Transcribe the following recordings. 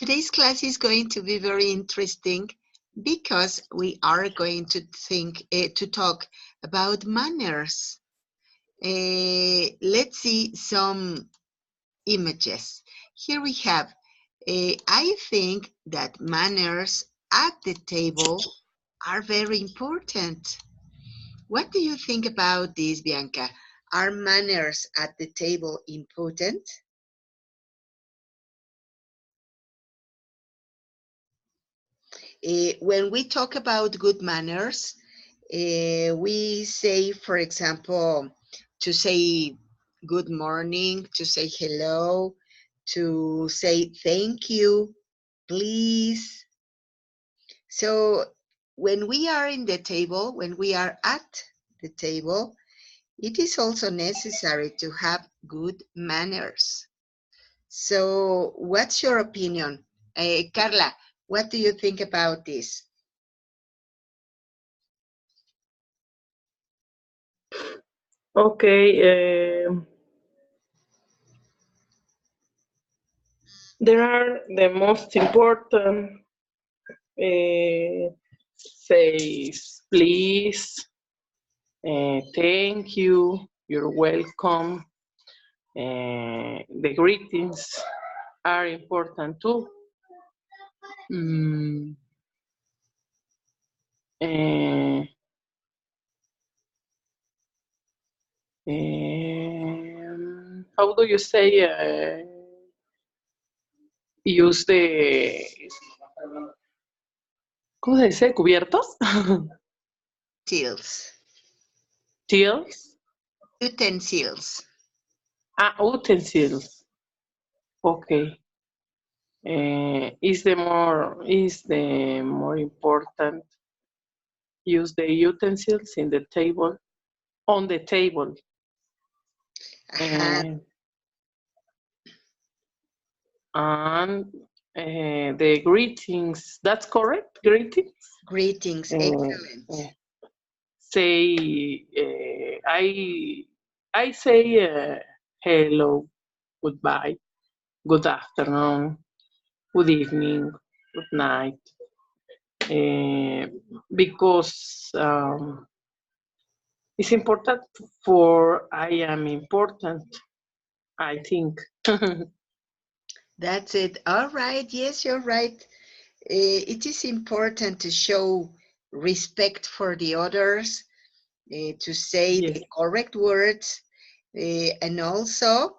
Today's class is going to be very interesting because we are going to talk about manners. Let's see some images. Here we have, I think that manners at the table are very important. What do you think about this, Bianca? Are manners at the table important? When we talk about good manners, we say, for example, to say good morning, to say hello, to say thank you, please. So when we are in the table, when we are at the table, it is also necessary to have good manners. So what's your opinion? Carla, what do you think about this? Okay, there are the most important says please, thank you, you're welcome. The greetings are important too. Mm, uh, how do you say use the ¿cómo se dice? ¿Cubiertos? Utensils. Tills? Utensils. Ah, utensils. Okay. Is the more important use the utensils in the table on the table. And the greetings, that's correct? Greetings? Greetings, excellent. Say, I say hello, goodbye, good afternoon, good evening, good night, because it's important for I am important, I think. That's it. All right. Yes, you're right. It is important to show respect for the others, to say Yes. the correct words, and also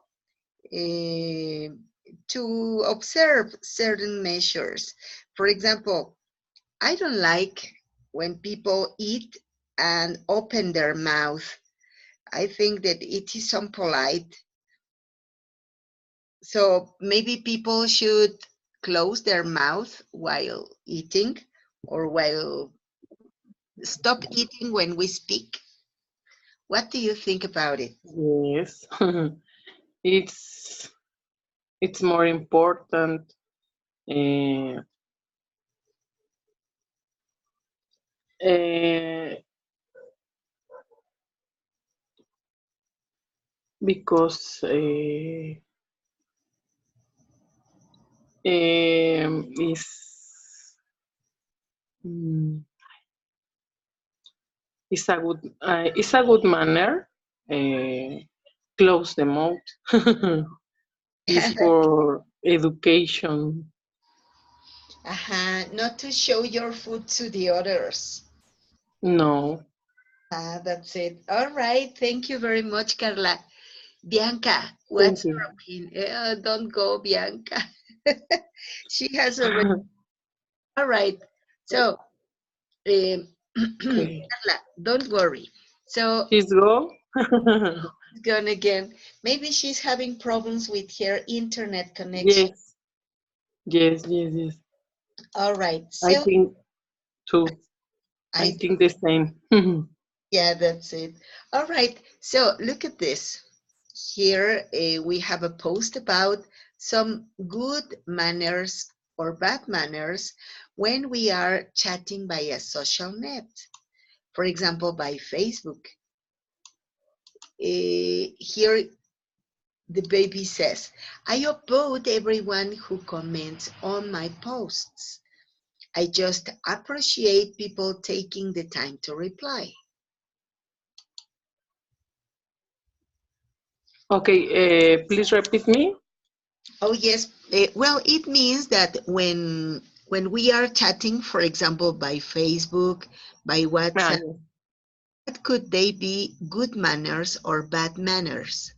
to observe certain measures. For example, I don't like when people eat and open their mouth. I think that it is unpolite. So maybe people should close their mouth while eating, or while stop eating when we speak. What do you think about it? Yes. it's more important because it's a good manner. Close the mouth. Is for education. Not to show your food to the others. No. That's it. All right. Thank you very much, Carla. Bianca, Thank what's you. your opinion? Don't go, Bianca. She has already. All right. So, Okay. Carla, don't worry. So, She's go. gone again. Maybe she's having problems with her internet connection. Yes. All right. I So, think too. I think the same. yeah, that's it. All right. So look at this. Here we have a post about some good manners or bad manners when we are chatting by a social net. For example, by Facebook. Here, The baby says, I applaud everyone who comments on my posts. I just appreciate people taking the time to reply. Okay, please repeat me. Oh yes, well, it means that when we are chatting, for example, by Facebook, by Ah, WhatsApp, yes. what could they be good manners or bad manners?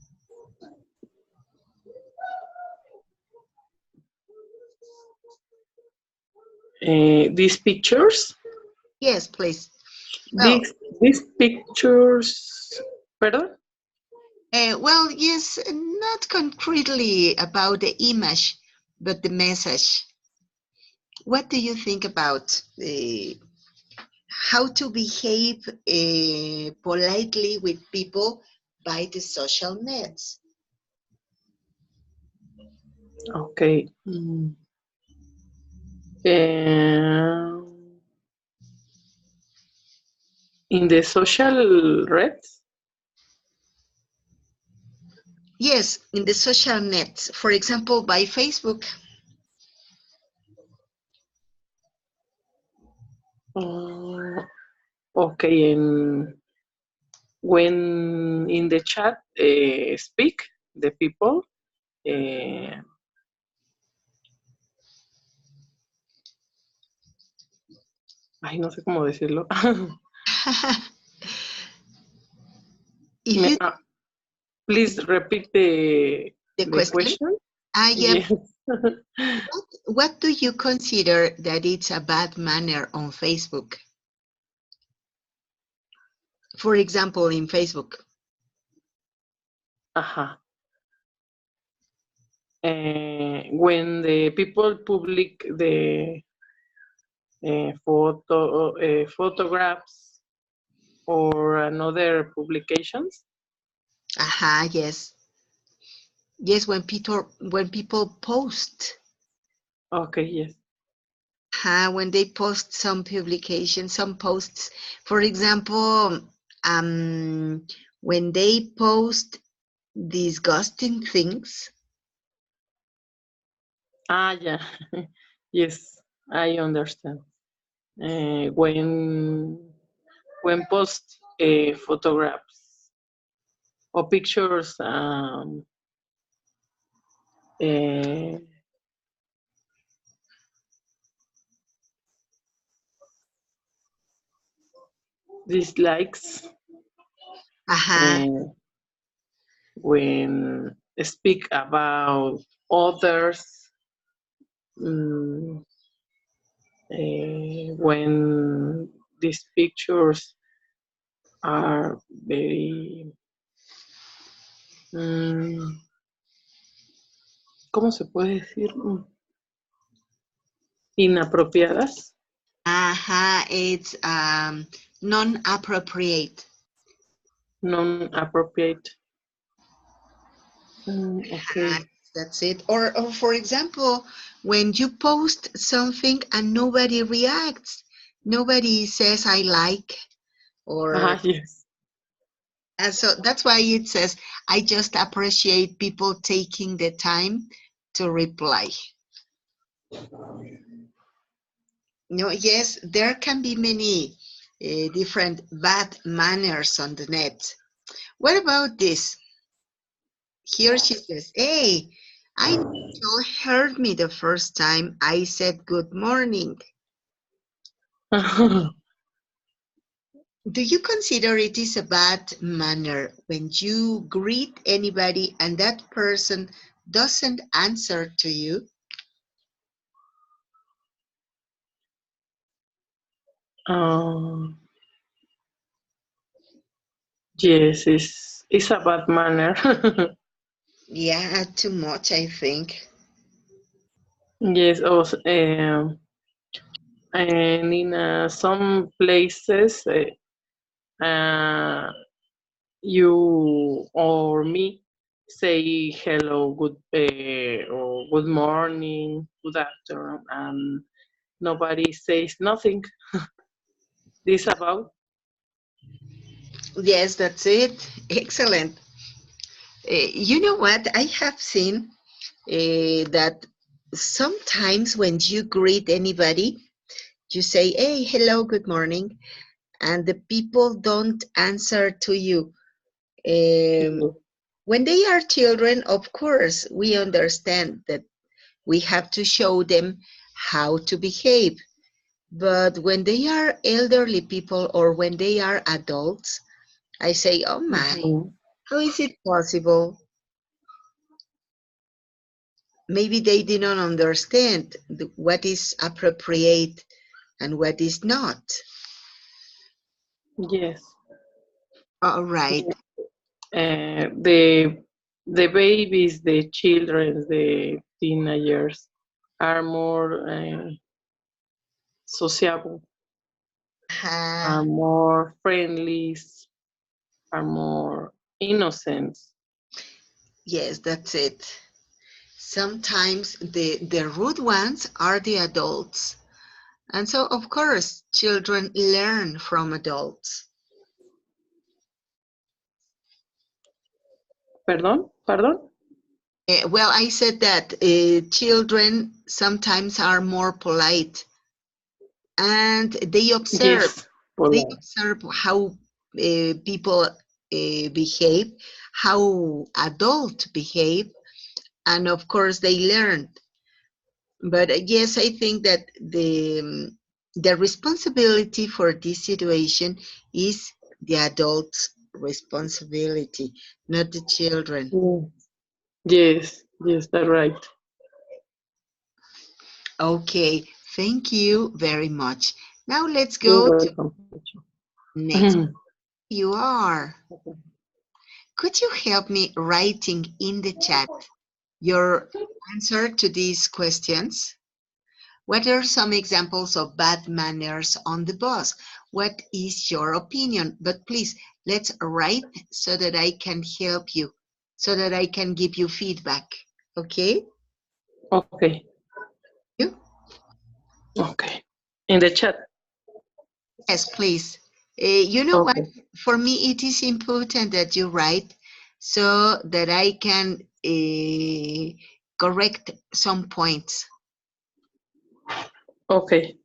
These pictures, Yes, please. Well, these pictures, pardon? well, yes, not concretely about the image, but the message. What do you think about how to behave politely with people by the social nets? Okay. Uh, in the social redes, Yes, in the social nets, for example, by Facebook. uh, okay, and when in the chat speak the people, uh, ay, no sé cómo decirlo. If you Please repeat the the question, question. yeah, Yes. what do you consider that it's a bad manner on Facebook? For example, in Facebook. Ajá. When the people public the photographs or another publications. Yes. Yes, when people post, Okay, yes. when they post some publications, some posts, for example, when they post disgusting things. Ah, yeah. Yes, I understand. When post photographs or pictures, uh, dislikes, Aha. uh, when speak about others, um, when these pictures are very, um, ¿cómo se puede decir? Inapropiadas. It's non-appropriate. Non-appropriate. Ah, Okay. that's it. Or for example, when you post something and nobody reacts, nobody says I like, or Yes. and so that's why it says I just appreciate people taking the time to reply. No, yes, there can be many different bad manners on the net. What about this? Here she says, hey, I know you heard me the first time I said good morning. Do you consider it is a bad manner when you greet anybody and that person doesn't answer to you? um, yes, it's a bad manner. Yeah, too much, I think. Yes, also, and in some places, you or me say hello, good or good morning, good afternoon, and nobody says nothing. This about Yes, that's it. Excellent. You know what? I have seen that sometimes when you greet anybody, you say, hey, hello, good morning, and the people don't answer to you. Um, Yeah. when they are children, of course, we understand that we have to show them how to behave. But when they are elderly people or when they are adults, I say, oh my, Mhm. how is it possible? Maybe they did not understand what is appropriate and what is not. Yes. All right. The babies, the children, the teenagers are more sociable, Uh, are more friendly, are more innocent. yes, that's it. Sometimes the rude ones are the adults. And so, of course, children learn from adults. Pardon? Pardon? Well, I said that children sometimes are more polite and Yes. they Polite. observe how people behave, how adults behave, and of course they learn. But yes, I think that the responsibility for this situation is the adult's responsibility, not the children. Mm. Yes, yes, that's right. Okay, thank you very much. Now let's You're go to welcome, teacher. next. You are. Could you help me writing in the chat your answer to these questions? What are some examples of bad manners on the bus? What is your opinion? But please, let's write so that I can help you, so that I can give you feedback. Okay? Okay, You? okay. In the chat. Yes, please. You know what? Okay, For me, it is important that you write so that I can correct some points. okay.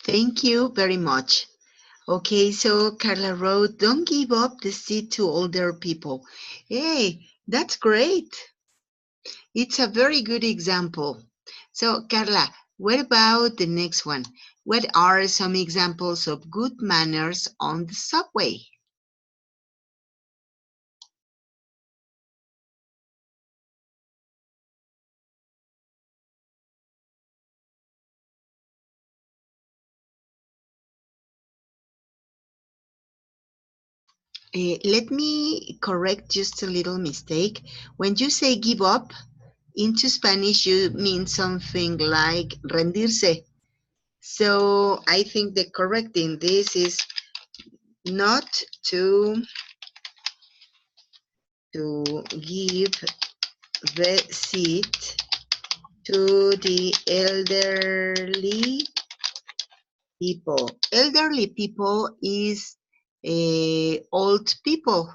Thank you very much. Okay, so Carla wrote, don't give up the seat to older people. Hey, that's great. It's a very good example. So, Carla, what about the next one? What are some examples of good manners on the subway? Let me correct just a little mistake. When you say give up, into Spanish, you mean something like rendirse. So I think the correct in this is not to give the seat to the elderly people. Elderly people is old people.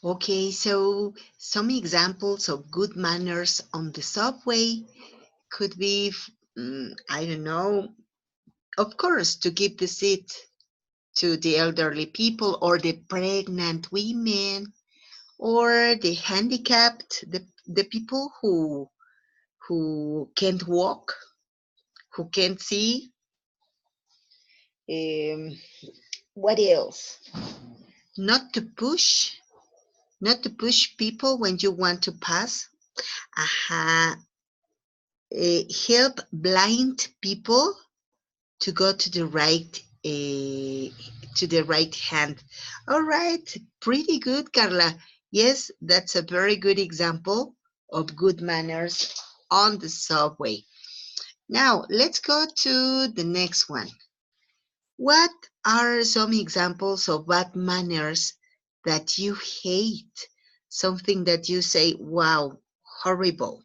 Okay, so some examples of good manners on the subway could be, I don't know, of course, to give the seat to the elderly people or the pregnant women or the handicapped, the people who can't walk, who can't see. Um, what else? Not to push, not to push people when you want to pass. Aha. Help blind people to go to the right hand. All right, pretty good, Carla. Yes, that's a very good example of good manners on the subway. Now, let's go to the next one. What are some examples of bad manners that you hate? Something that you say, wow, horrible.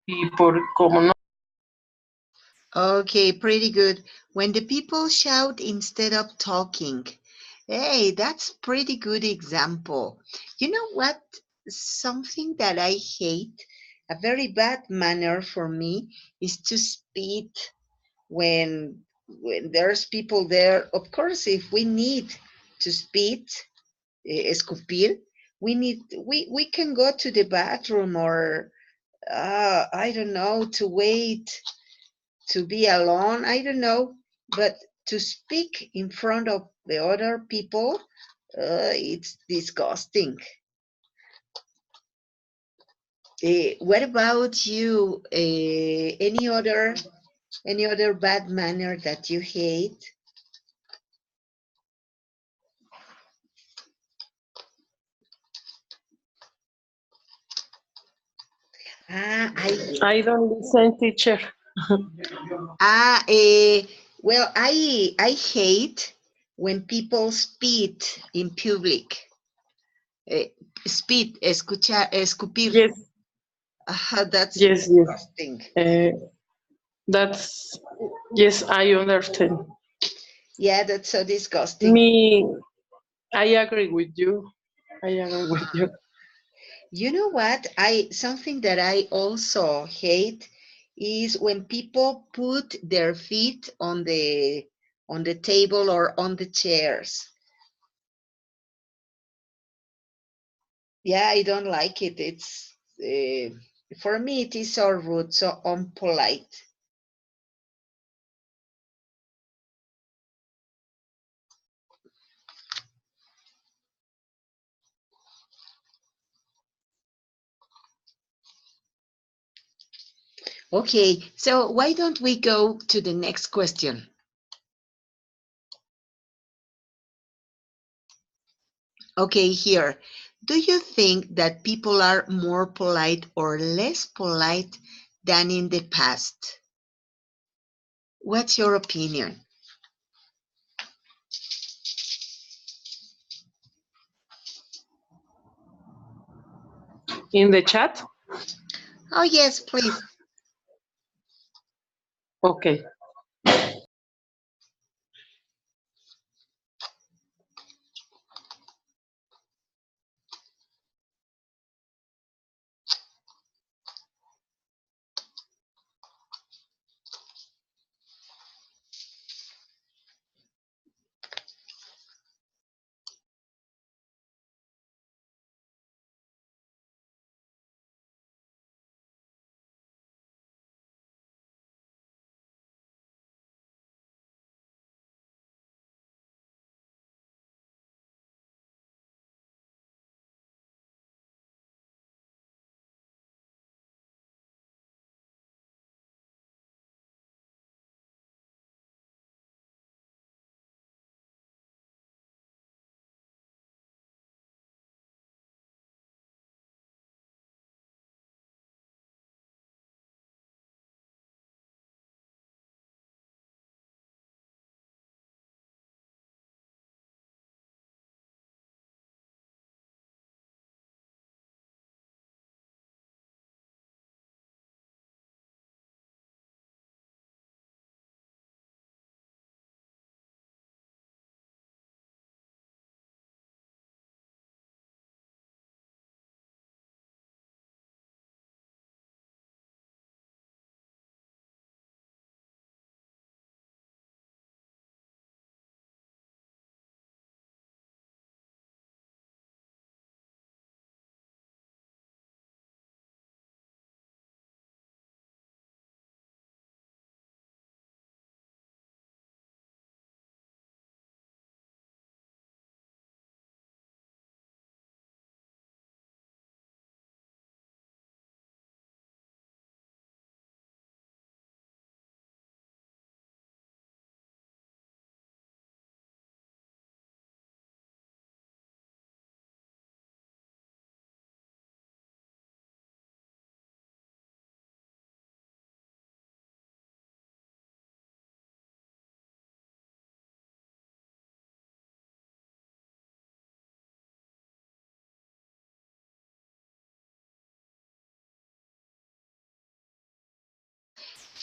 Y por como no. Okay, pretty good. When the people shout instead of talking. Hey, that's pretty good example. You know what? Something that I hate, a very bad manner for me, is to spit when there's people there. Of course, if we need to spit, escupir, we can go to the bathroom or I don't know, to wait, to be alone, I don't know, but to speak in front of the other people, it's disgusting. What about you? Any other bad manner that you hate? Ah, I don't listen, teacher. ah, eh, I hate when people spit in public. Eh, Spit, escupir. Yes, That's yes, yes. disgusting. That's yes, I understand. Yeah, that's so disgusting. Me, I agree with you. I agree with you. You know what? Something that I also hate is when people put their feet on the table or on the chairs. Yeah, I don't like it. It's for me it is so rude, so unpolite. Okay, so why don't we go to the next question? Okay, here. Do you think that people are more polite or less polite than in the past? What's your opinion? In the chat? Oh, yes, please. Okay.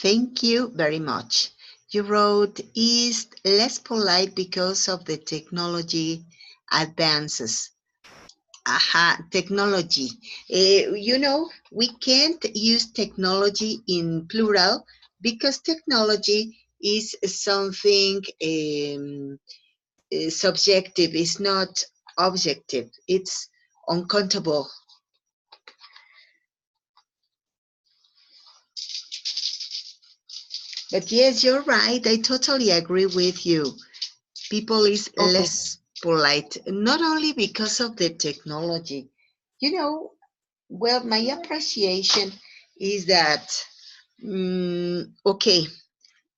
Thank you very much. You wrote is less polite because of the technology advances. Aha, technology. We can't use technology in plural because technology is something subjective, it's not objective, it's uncountable. But yes, you're right. I totally agree with you. People is Okay. less polite, not only because of the technology. You know, well, my appreciation is that, okay,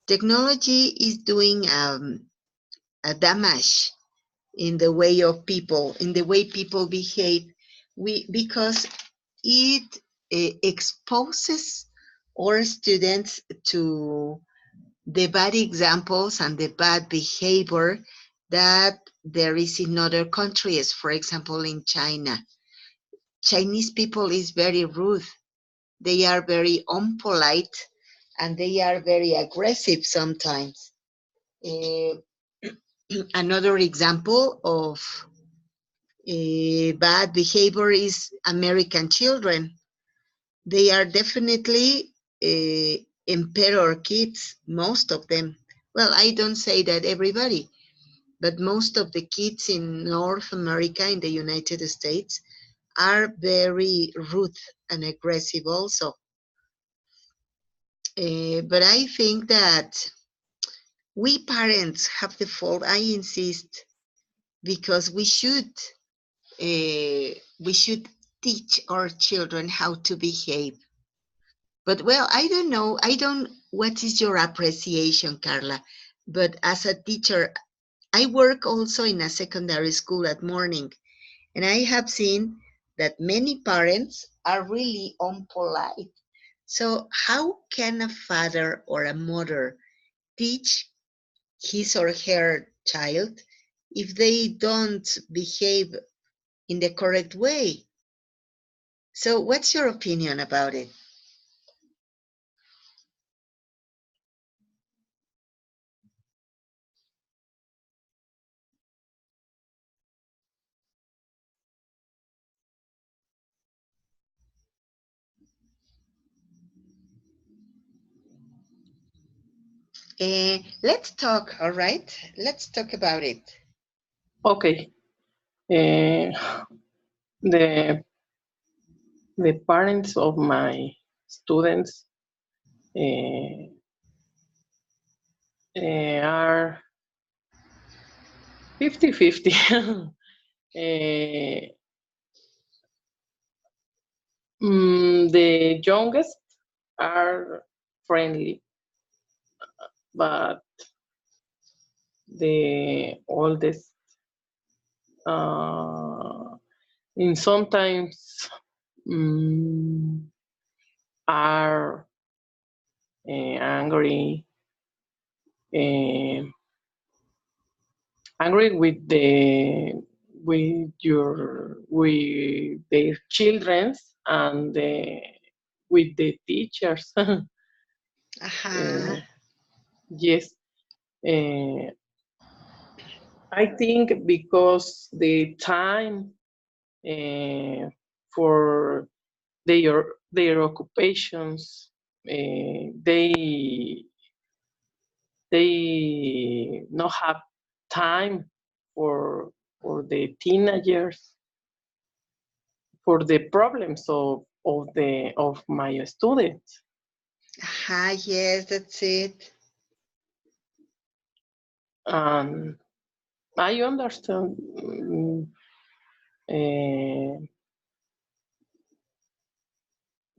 technology is doing a damage in the way of people, in the way people behave, because it exposes our students to the bad examples and the bad behavior that there is in other countries. For example, in China, Chinese people is very rude. They are very unpolite and they are very aggressive sometimes. Uh, Another example of bad behavior is American children. They are definitely emperor kids, most of them. Well, I don't say that everybody, but most of the kids in North America, in the United States, are very rude and aggressive also. But I think that we parents have the fault. I insist because we should teach our children how to behave. But well, I don't know. I don't. What is your appreciation, Carla? But as a teacher, I work also in a secondary school at morning, and I have seen that many parents are really unpolite. So how can a father or a mother teach his or her child if they don't behave in the correct way? So what's your opinion about it? Let's talk, all right? Let's talk about it. Okay. Uh, the the parents of my students uh, are 50-50. 50. The youngest are friendly, but the oldest uh, in sometimes um, are angry, uh, angry with their childrens and with the teachers. Uh-huh. Yes, uh, I think because the time for their occupations, they not have time for the teenagers, for the problems of my students. Uh-huh, yes, that's it. And I understand, uh,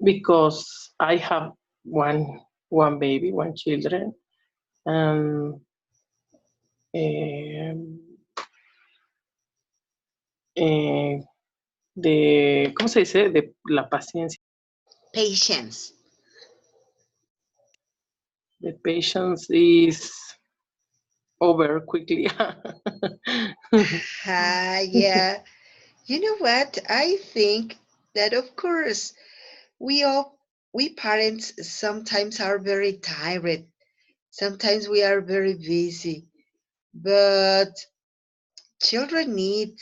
because I have one baby, one children, and um, eh, ¿cómo se dice? La paciencia, Patience. the patience is over quickly. Ah, yeah. You know what? I think that, of course, we all we parents sometimes are very tired. Sometimes we are very busy, but children need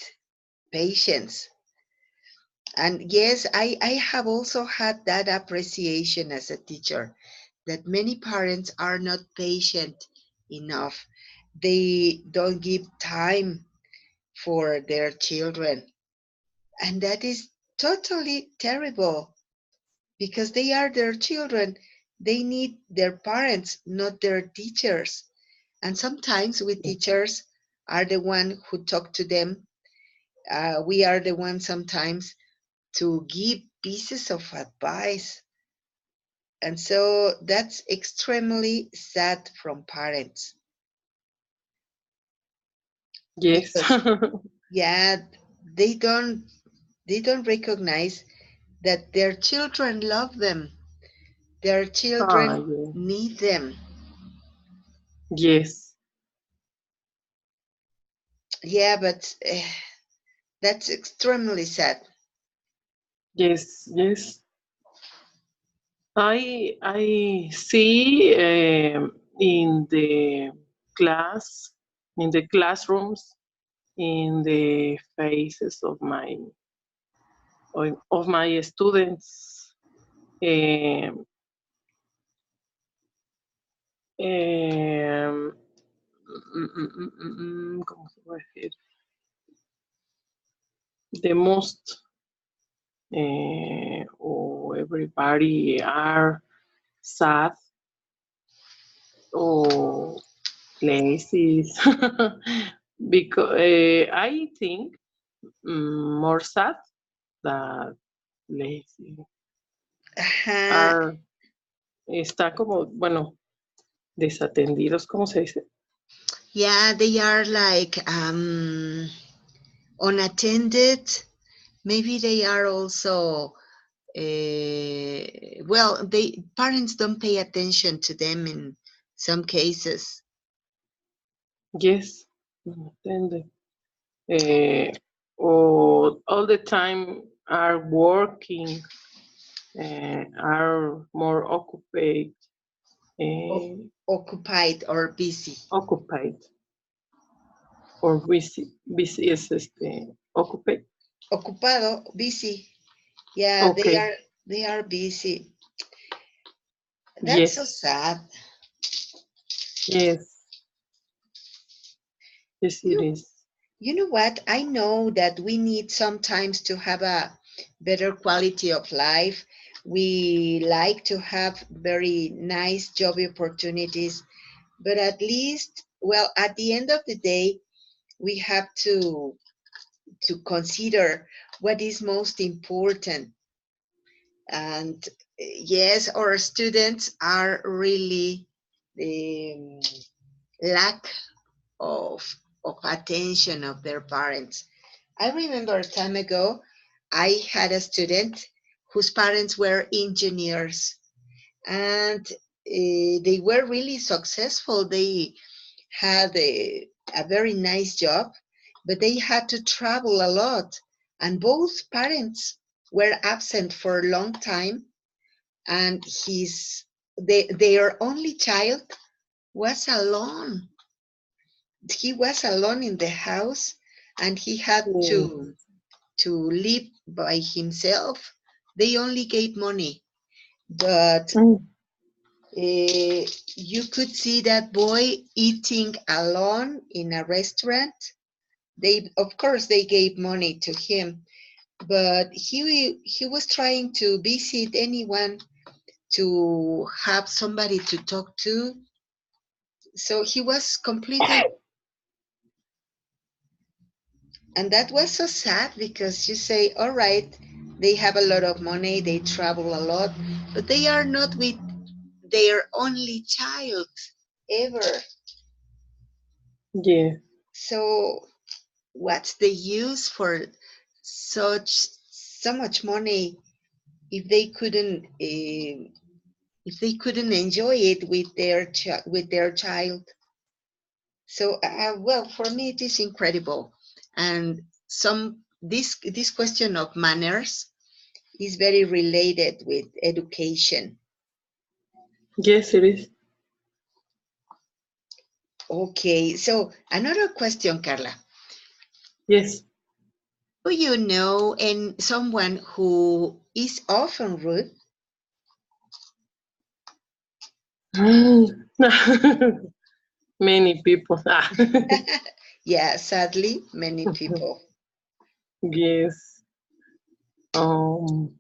patience. And yes, I have also had that appreciation as a teacher that many parents are not patient enough. They don't give time for their children. And that is totally terrible because they are their children. They need their parents, not their teachers. And sometimes we teachers are the one who talk to them. We are the one sometimes to give pieces of advice. And so that's extremely sad from parents Yes. because yeah, they don't they don't recognize that their children love them. Their Ah, children yeah. need them. Yes. Yeah, but that's extremely sad. Yes. Yes. I see class, in the classrooms, in the faces of my students. Um, um, ¿Cómo se puede decir? The most, or everybody are sad or lazy. Because I think more sad than lazy. Ajá. Are, está como, bueno, desatendidos, ¿cómo se dice? Yeah, they are like unattended. Maybe they are also well, they parents don't pay attention to them in some cases. Yes, entiende. Or all the time are working, are more occupied, O- uh, occupied or busy. occupied, or busy es occupied. Ocupado, busy. Yeah, Okay, they are busy. That's so yes, sad. yes, yes, You it know, is. you know what? I know that we need sometimes to have a better quality of life. We like to have very nice job opportunities, but at least, well, at the end of the day, we have to consider what is most important. And yes, our students are really um, lack of attention of their parents. I remember a time ago, I had a student whose parents were engineers, and they were really successful. They had a very nice job, but they had to travel a lot, and both parents were absent for a long time, and their only child was alone. He was alone in the house, and he had Mm, to live by himself. They only gave money, but mm, you could see that boy eating alone in a restaurant. They, of course, they gave money to him, but he was trying to visit anyone, to have somebody to talk to. So he was completely, and that was so sad because you say, all right, they have a lot of money, they travel a lot, but they are not with their only child ever. yeah, So what's the use for so much money if they couldn't enjoy it with with their child? So well, for me it is incredible. And some this question of manners is very related with education. Yes, it is. Okay, so another question, Carla. Yes. Do you know and someone who is often rude? Many people. Yeah, sadly, many people. Yes. Um,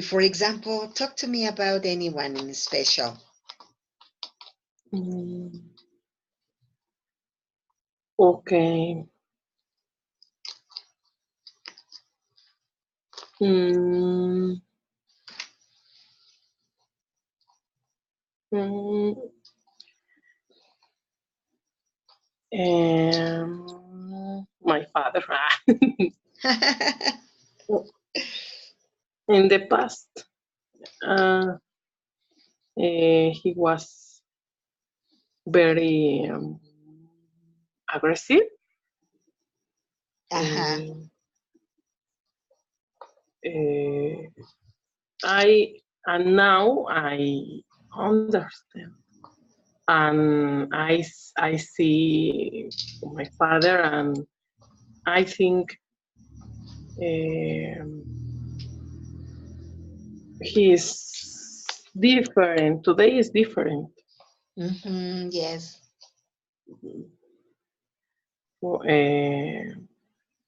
For example, talk to me about anyone in special. mm, okay. Mm, mm, my father. In the past, uh, he was very aggressive. Uh-huh. Uh, uh, I and now I understand, and I see my father, and I think um, he is different. Today is different, Yes.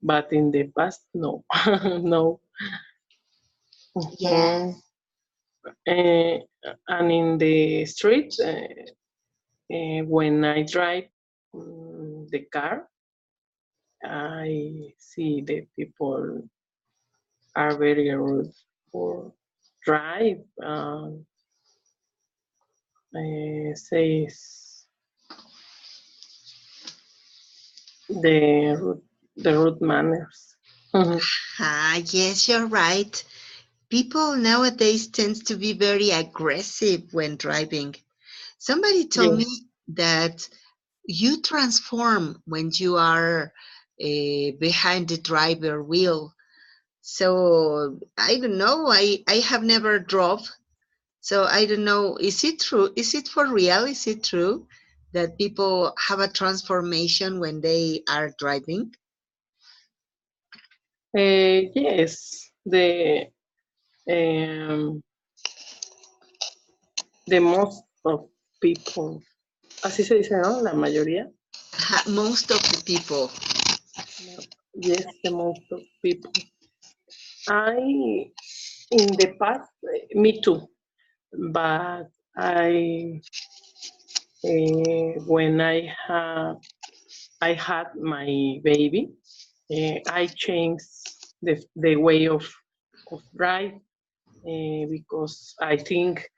but in the past, no, no. Yeah. Mhm. Uh, and in the street, when I drive the car, I see the people are very rude for drive. Says the rude manners. Ah, yes, you're right. People nowadays tends to be very aggressive when driving. Somebody told Yes, me that you transform when you are behind the driver wheel. So I don't know. I have never drove. So I don't know. Is it true? Is it for real? Is it true that people have a transformation when they are driving? yes. Um, the most of people, así se dice, ¿no? La mayoría. Most of the people. Yes, the most of people. I in the past, me too, but I when I had my baby, I changed the way of drive because I think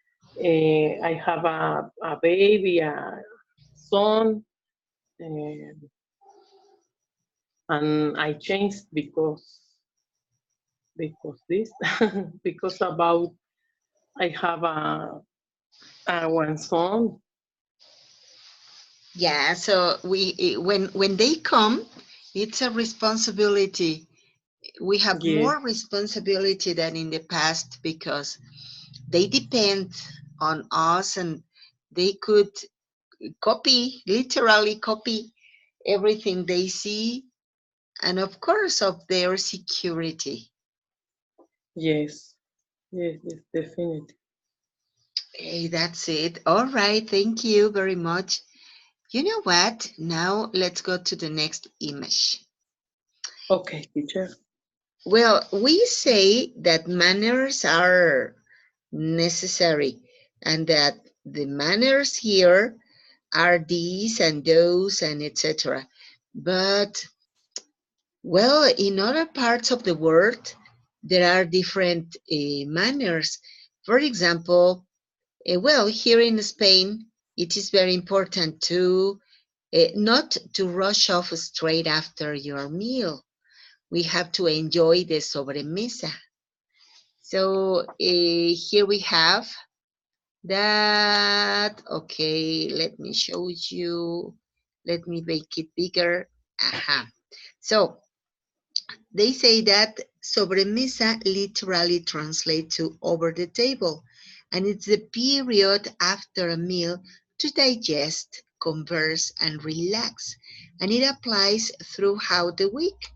I have a baby, a son, uh, and I changed because this because about I have a one son. Yeah, so when they come, it's a responsibility. We have Yes, more responsibility than in the past because they depend on us and they could copy, literally copy everything they see and of course of their security. yes, yes, definitely. Hey, that's it. All right, thank you very much. You know what? Now let's go to the next image. Okay, teacher. Well, we say that manners are necessary and that the manners here are these and those and etc. But, well, in other parts of the world, there are different manners. For example, well, here in Spain, it is very important to not to rush off straight after your meal. We have to enjoy the sobremesa. So here we have that. Okay, let me show you. Let me make it bigger. Aha. So they say that sobremesa literally translates to over the table, and it's the period after a meal to digest, converse, and relax. And it applies throughout the week.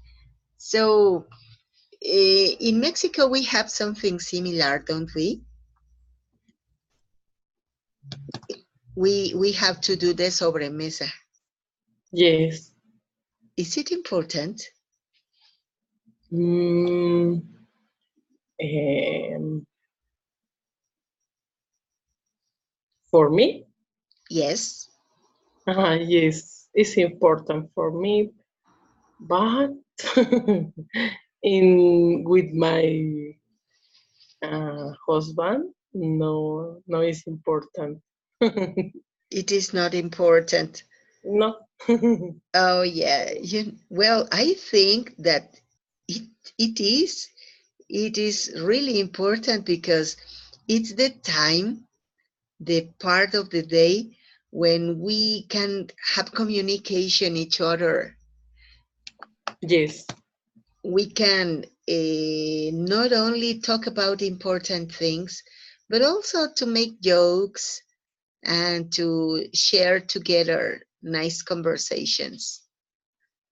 So in Mexico, we have something similar, don't we? We have to do the sobremesa. Yes. Is it important? Mm, um, for me, Yes. yes, it's important for me, but in with my husband, no, no, it's important. It is not important. No. Oh yeah. Well, I think that it it is. It is really important because it's the time, the part of the day when we can have communication each other. Yes, We can not only talk about important things, but also to make jokes and to share together nice conversations.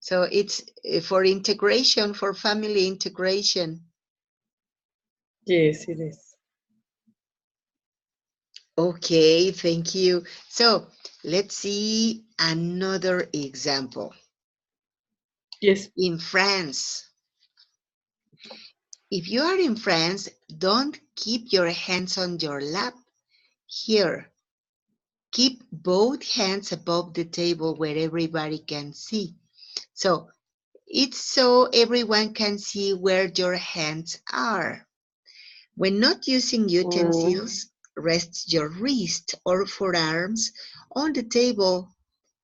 So it's for integration, for family integration. yes, it is. Okay, thank you. So let's see another example. Yes. In France, if you are in France, don't keep your hands on your lap. Here, keep both hands above the table where everybody can see. So it's so everyone can see where your hands are. When not using Mm, utensils, rest your wrist or forearms on the table,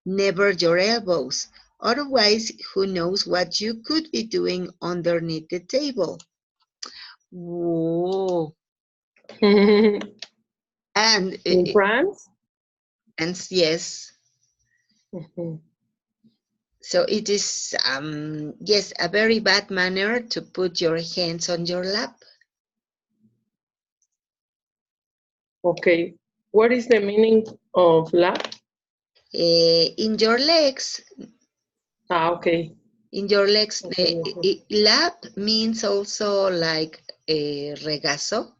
never your elbows. Otherwise, who knows what you could be doing underneath the table. Whoa. in And, France. and yes, Mhm. so it is, yes, a very bad manner to put your hands on your lap. Okay. What is the meaning of lap? In your legs, Okay. in your legs, Okay. Okay. lap means also like a regazo.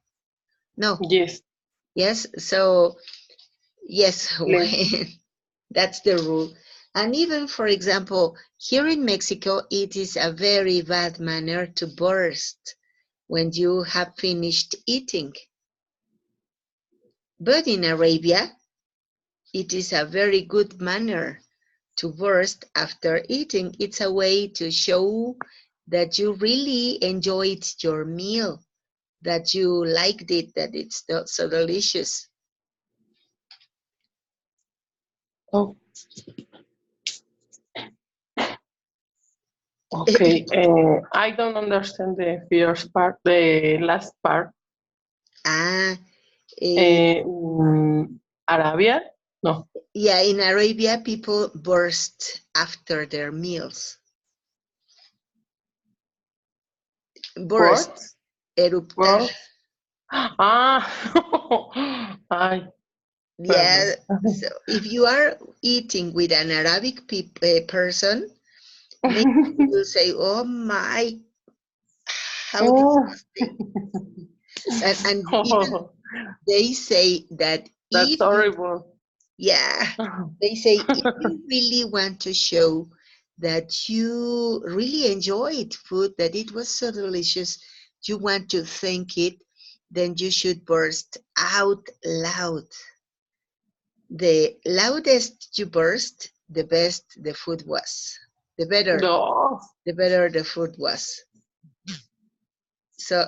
No, Yes. yes, so yes, Leg. that's the rule. And even, for example, here in Mexico, it is a very bad manner to burst when you have finished eating. But in Arabia, it is a very good manner to burst after eating. It's a way to show that you really enjoyed your meal, that you liked it, that it's so delicious. Oh, okay. I don't understand the first part, the last part. Ah, eh, Arabia? No. yeah, in Arabia, people burst after their meals. Burst, Birds? eruptar. Birds? Ah, ay, Yeah, pardon. so if you are eating with an Arabic person, maybe you will say, "Oh my, how Oh, disgusting!" And even oh, they say that that's if you, horrible. yeah, they say if you really want to show that you really enjoyed food, that it was so delicious, you want to thank it, then you should burst out loud. The loudest you burst, the best the food was. The better, No, the better the food was. So,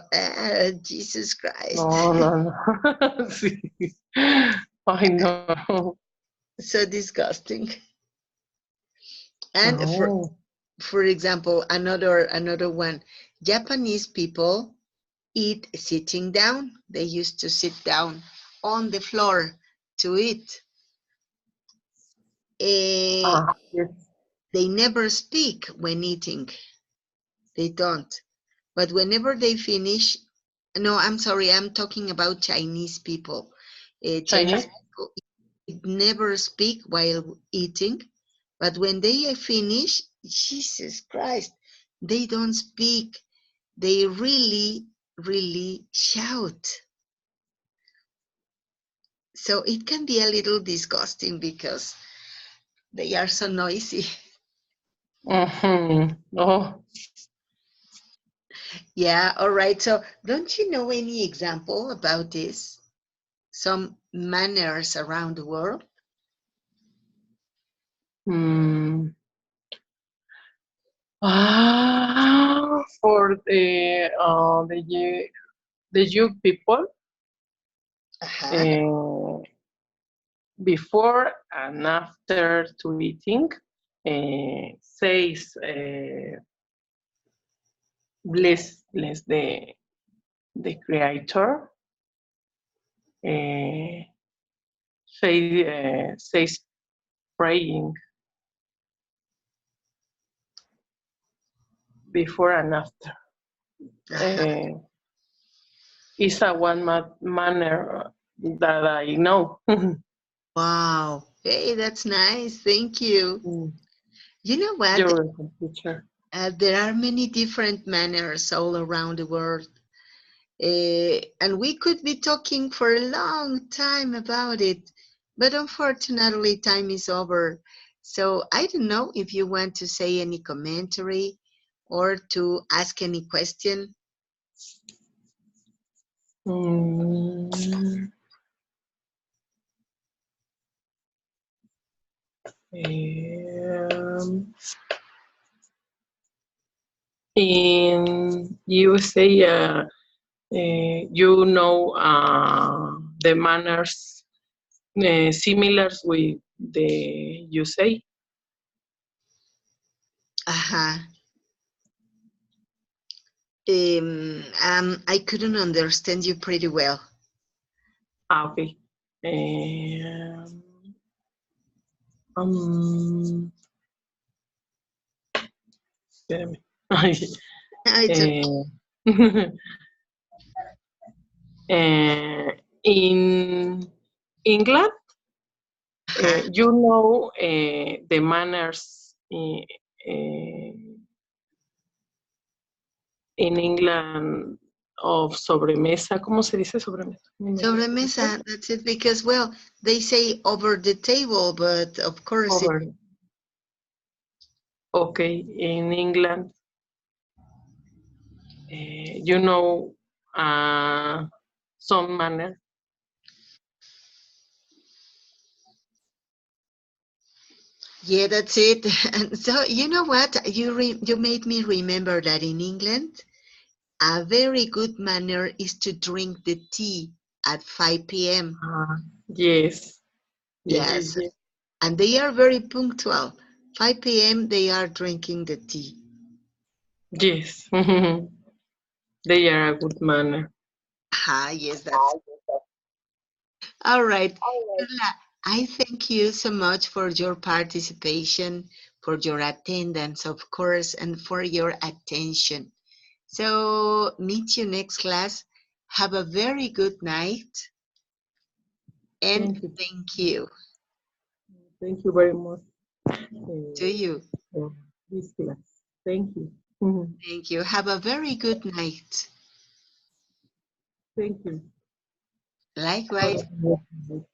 Jesus Christ, no, no, no. Sí. Ay, no. so disgusting. And No. for example, another one, Japanese people eat sitting down. They used to sit down on the floor to eat. Eh, Yes. they never speak when eating. They don't. But whenever they finish, no, I'm sorry, I'm talking about Chinese people. Chinese Chinese. people never speak while eating, but when they finish, Jesus Christ, they don't speak. They really, really shout. So it can be a little disgusting because they are so noisy. Oh, Yeah, all right. So don't you know any example about this? Some manners around the world? mm. For the young people, Uh-huh. uh, before and after to eating, says bless the creator, uh, says praying before and after. Uh-huh. Uh, is a manner that I know. Wow. Hey, that's nice. Thank you. Mm, You know what? you're welcome, teacher. There are many different manners all around the world. And we could be talking for a long time about it, but unfortunately, time is over. So I don't know if you want to say any commentary or to ask any question. Mm, um, in USA, you know the manners similar with the USA. Uh-huh. I couldn't understand you pretty well. Okay. Um, espérame. It's okay. Eh, in England, Uh-huh. you know the manners in England of sobremesa. ¿Cómo se dice sobremesa? Sobremesa, that's it, because, well, they say over the table, but of course it, Over. Okay, in England, you know some manner. yeah, that's it. And so, you know what? You made me remember that in England, a very good manner is to drink the tea at 5 p.m. Yes, yes, yes, Yes, yes. and they are very punctual. 5 p.m. they are drinking the tea. Yes. They are a good manner. Ah, yes, that's all right. Carla, I thank you so much for your participation, for your attendance, of course, and for your attention. So, meet you next class. Have a very good night, and Thank you. thank you Thank you very much to you. for this class. Thank you. Mhm. Thank you. Have a very good night. Thank you. Have Likewise. a good night.